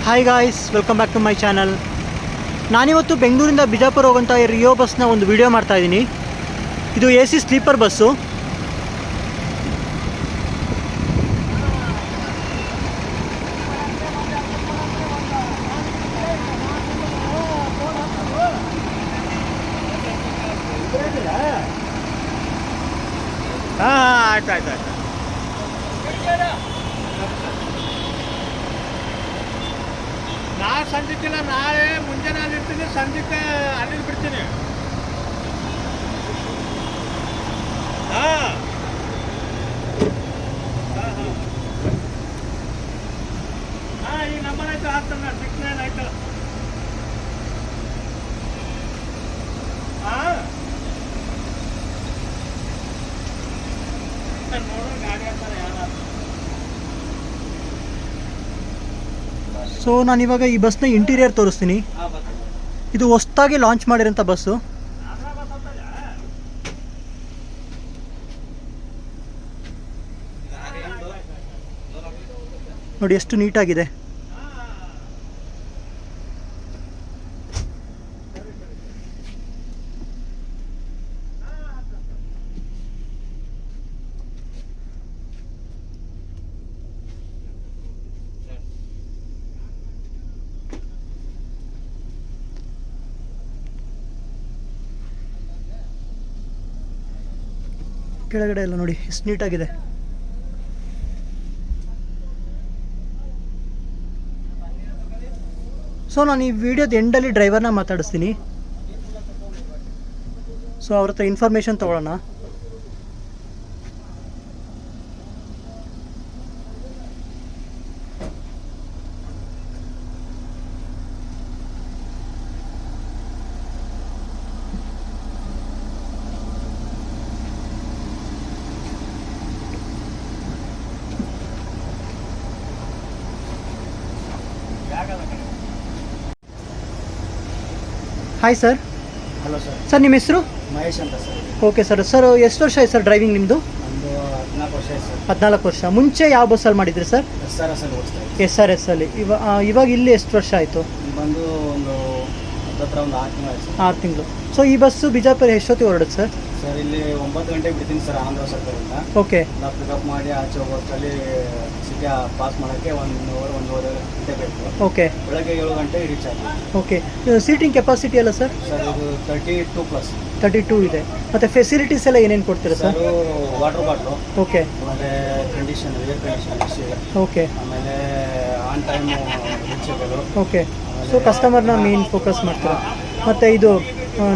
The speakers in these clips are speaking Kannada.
Hi guys, welcome back to my channel. ನಾನಿವತ್ತು ಬೆಂಗಳೂರಿಂದ ಬಿಜಾಪುರ ಹೋಗೋಂಥ ರಿಯೋ ಬಸ್ನ ಒಂದು ವಿಡಿಯೋ ಮಾಡ್ತಾಯಿದ್ದೀನಿ. ಇದು AC ಸ್ಲೀಪರ್ ಬಸ್ಸು. ಆಯ್ತು ನಾಳೆ ಸಂಜೆಕ್ಕಿಲ್ಲ, ನಾಳೆ ಮುಂಜಾನೆ ಅಲ್ಲಿರ್ತೀನಿ, ಸಂಜೆಕ್ಕೆ ಅಲ್ಲಿ ಬಿಡ್ತೀನಿ. ಹಾಂ ಈ ನಂಬರ್ ಆಯ್ತು, ಹಾಕ್ತಾನೆ 69 ಆಯ್ತು. ಹಾಂ ನೋಡೋ ಗಾಡಿ ಹಾಕ್ತಾರೆ ಯಾರು. ಸೊ ನಾನಿವಾಗ ಈ ಬಸ್ನ ಇಂಟೀರಿಯರ್ ತೋರಿಸ್ತೀನಿ. ಇದು ಹೊಸದಾಗಿ ಲಾಂಚ್ ಮಾಡಿರೋಂಥ ಬಸ್ಸು. ನೋಡಿ ಎಷ್ಟು ನೀಟಾಗಿದೆ. ಕೆಳಗಡೆ ಎಲ್ಲ ನೋಡಿ ಎಷ್ಟು ನೀಟಾಗಿದೆ. ಸೊ ನಾನು ಈ ವಿಡಿಯೋದ ಎಂಡಲ್ಲಿ ಡ್ರೈವರ್ನ ಮಾತಾಡಿಸ್ತೀನಿ. ಸೊ ಅವ್ರ ಹತ್ರ ಇನ್ಫಾರ್ಮೇಷನ್ ತೊಗೊಳ್ಳೋಣ. Hi sir. Hello sir. Sir ನಿಮ್ಮ ಹೆಸರು? ಮಹೇಶ್ ಅಂತ ಸರ್. Okay sir. ಎಷ್ಟು ವರ್ಷ ಆಯ್ತು ಸರ್ ಡ್ರೈವಿಂಗ್ ನಿಮ್ಮದು? ಒಂದು 14 ವರ್ಷ ಆಯ್ತು ಸರ್. 14 ವರ್ಷ. ಮುಂಚೆ ಯಾವ ಬಸ್ಸಲ್ಲಿ ಮಾಡಿದ್ರಿ ಸರ್? SRS ಅಲ್ಲಿ ಓಡಿಸ್ತಾ ಇದ್ದೀನಿ. SRS ಅಲ್ಲಿ. ಇವಾಗ ಇಲ್ಲಿ ಎಷ್ಟು ವರ್ಷ ಆಯಿತು? ಬಂದು ಒಂದು 6 ತಿಂಗಳು ಆಯ್ತು ಸರ್. 6 ತಿಂಗಳು. ಸೊ ಈ ಬಸ್ಸು ಬಿಜಾಪುರ ಎಷ್ಟೊತ್ತಿಗೆ ಹೊರಡುತ್ತೆ ಸರ್? ಸರ್ ಇಲ್ಲಿ 9 ಗಂಟೆಗೆ ಬಿಡ್ತೀನಿ ಸರ್, ಆಂಧ್ರ ಸರ್ಕಾರದಿಂದ. ಓಕೆ. ನಾವು ಪಿಕಪ್ ಮಾಡಿ ಆಚೆ ಹೋಗೋಷ್ಟರಲ್ಲಿ ಸಿಟಿ ಪಾಸ್ ಮಾಡೋಕ್ಕೆ 1 ಗಂಟೆ ಬೇಕು. ಓಕೆ. ಬೆಳಗ್ಗೆ 7 ಗಂಟೆಗೆ ರೀಚ್ ಆಗಿದೆ. ಓಕೆ. ಸೀಟಿಂಗ್ ಕೆಪಾಸಿಟಿ ಅಲ್ಲ ಸರ್? ಸರ್ ಇದು 32+. 32 ಇದೆ. ಮತ್ತು ಫೆಸಿಲಿಟೀಸ್ ಎಲ್ಲ ಏನೇನು ಕೊಡ್ತೀರಾ ಸರ್? Water bottle. ಓಕೆ. ಆಮೇಲೆ ಏರ್ ಕಂಡೀಷನ್. ಓಕೆ. ಆಮೇಲೆ on time reachable. Okay. So ಕಸ್ಟಮರ್ನ ಮೇನ್ ಫೋಕಸ್ ಮಾಡ್ತೀರಾ. ಮತ್ತು ಇದು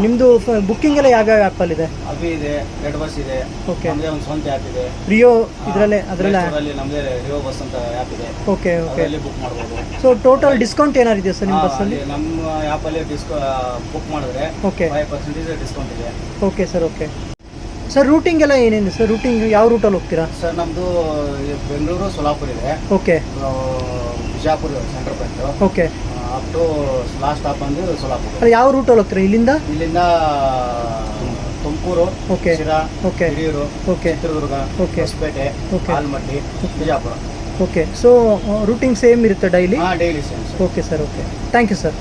ನಿಮ್ಮದು ಬುಕ್ಕಿಂಗ್ ಎಲ್ಲ ಯಾವ ಆ್ಯಪಲ್ಲಿದೆ? ಅಭಿ ಇದೆ, ರೆಡ್ ಬಸ್ ಇದೆ. ಓಕೆ. ನಮ್ಮದೇ ಒಂದು ಸ್ವಂತ ಆ್ಯಪ್ ಇದೆ, ರಿಯೋ. ಅದರಲ್ಲೇ ನಮ್ಮದೇ ರಿಯೋ ಬಸ್ ಅಂತ ಆ್ಯಪ್ ಇದೆ. ಓಕೆ. ಓಕೆ. ಅಲ್ಲಿ ಬುಕ್ ಮಾಡ್ಬೋದು. ಸೊ ಟೋಟಲ್ ಡಿಸ್ಕೌಂಟ್ ಏನಾರು ಇದೆಯಾ ಸರ್ ನಿಮ್ಮ ಬಸ್ಸಲ್ಲಿ? ನಮ್ಮ ಆ್ಯಪಲ್ಲಿ ಬುಕ್ ಮಾಡಿದ್ರೆ ಓಕೆ 5% ಡಿಸ್ಕೌಂಟ್ ಇದೆ. Okay sir. Okay sir. Routing ಎಲ್ಲ ಏನೇನು ಸರ್? ರೂಟಿಂಗ್ ಯಾವ ರೂಟಲ್ಲಿ ಹೋಗ್ತೀರಾ ಸರ್? ನಮ್ಮದು ಬೆಂಗಳೂರು ಸೋಲಾಪುರ ಇದೆ. Okay. Bijapur centre point. Okay. Up to last stop ಬಂದು ಸೋಲಾಪುರ. ಅಲ್ಲಿ ಯಾವ ರೂಟಲ್ಲಿ ಹೋಗ್ತೀರಾ ಇಲ್ಲಿಂದ? Tumakuru, okay. Sira, okay. Hiriyur, okay. Chitradurga, okay. Hosapete, okay. Almatti, Bijapur. Okay. So routing same ಇರುತ್ತೆ ಡೈಲಿ? ಹಾಂ, daily same sir. Okay sir. Okay. Thank you sir.